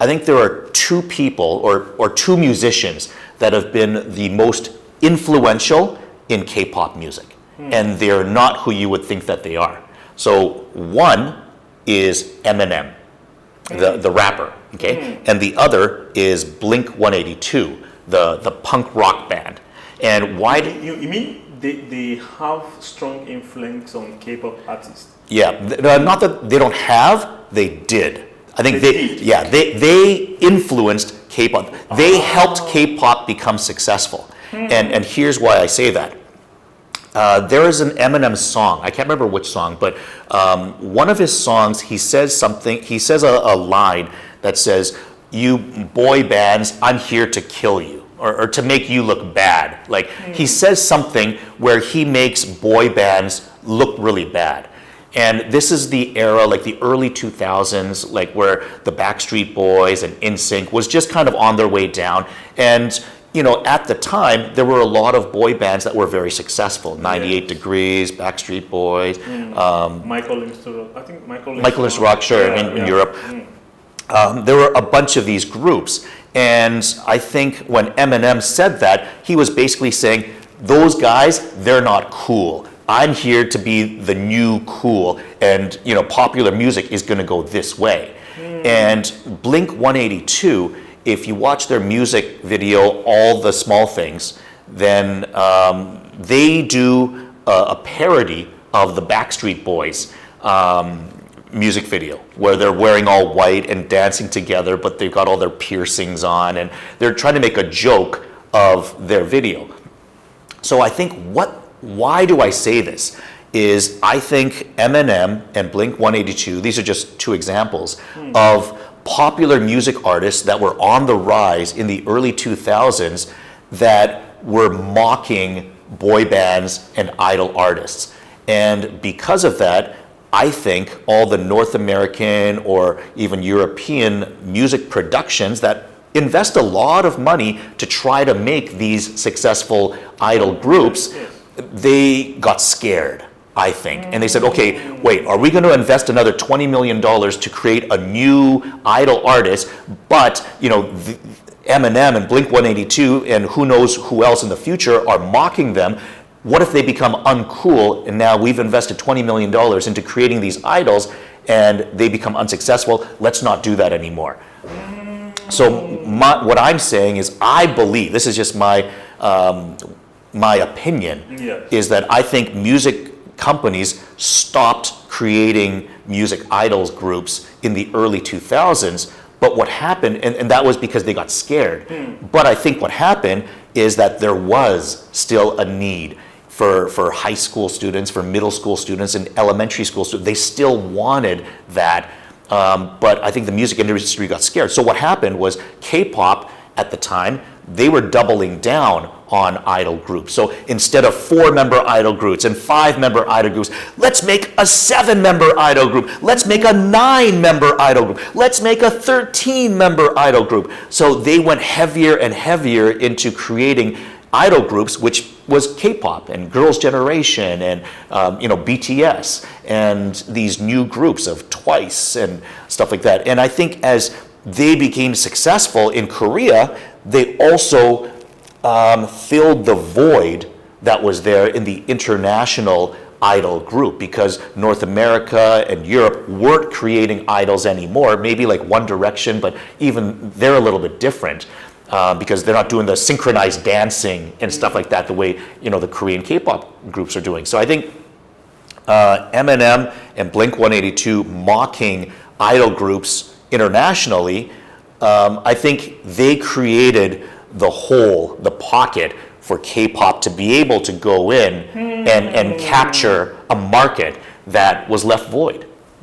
I think there are two people or two musicians that have been the most influential in K-pop music. And they're not who you would think that they are. So one is Eminem, the rapper, okay? And the other is Blink-182, the punk rock band. And why do you mean they have strong influence on K-pop artists? Yeah, not that they don't have, they did. I think they influenced K-pop. They helped K-pop become successful. And here's why I say that. There is an Eminem song, I can't remember which song, but one of his songs, he says a line that says, "You boy bands, I'm here to kill you," or to make you look bad. Like, he says something where he makes boy bands look really bad. And this is the era, like the early 2000s, like where the Backstreet Boys and NSYNC was just kind of on their way down. And you know, at the time, there were a lot of boy bands that were very successful. 98 Degrees, Backstreet Boys. Michael Lindsay Rock, sure, in Europe. There were a bunch of these groups. And I think when Eminem said that, he was basically saying, those guys, they're not cool. I'm here to be the new cool. And, you know, popular music is going to go this way. And Blink-182, if you watch their music video, All the Small Things, then they do a parody of the Backstreet Boys music video, where they're wearing all white and dancing together, but they've got all their piercings on, and they're trying to make a joke of their video. So I think why do I say this? Is I think Eminem and Blink-182, these are just two examples of popular music artists that were on the rise in the early 2000s that were mocking boy bands and idol artists. And because of that, I think all the North American or even European music productions that invest a lot of money to try to make these successful idol groups, they got scared, I think. And they said, okay, wait, are we going to invest another $20 million to create a new idol artist, but, you know, Eminem and Blink-182 and who knows who else in the future are mocking them? What if they become uncool and now we've invested $20 million into creating these idols and they become unsuccessful? Let's not do that anymore. So what I'm saying is I believe, this is just my opinion, is that I think music companies stopped creating music idols groups in the early 2000s. But what happened, and that was because they got scared. But I think what happened is that there was still a need for high school students, for middle school students, and elementary school students. They still wanted that. But I think the music industry got scared. So what happened was K-pop at the time, they were doubling down on idol groups. So instead of 4-member idol groups and 5-member idol groups, let's make a 7-member idol group. Let's make a 9-member idol group. Let's make a 13-member idol group. So they went heavier and heavier into creating idol groups, which was K-pop and Girls' Generation and BTS and these new groups of Twice and stuff like that. And I think as they became successful in Korea, they also filled the void that was there in the international idol group, because North America and Europe weren't creating idols anymore. Maybe like One Direction, but even they're a little bit different because they're not doing the synchronized dancing and stuff like that the way the Korean K-pop groups are doing. So I think Eminem and Blink-182 mocking idol groups internationally, I think they created the hole, the pocket for K-pop to be able to go in and capture a market that was left void.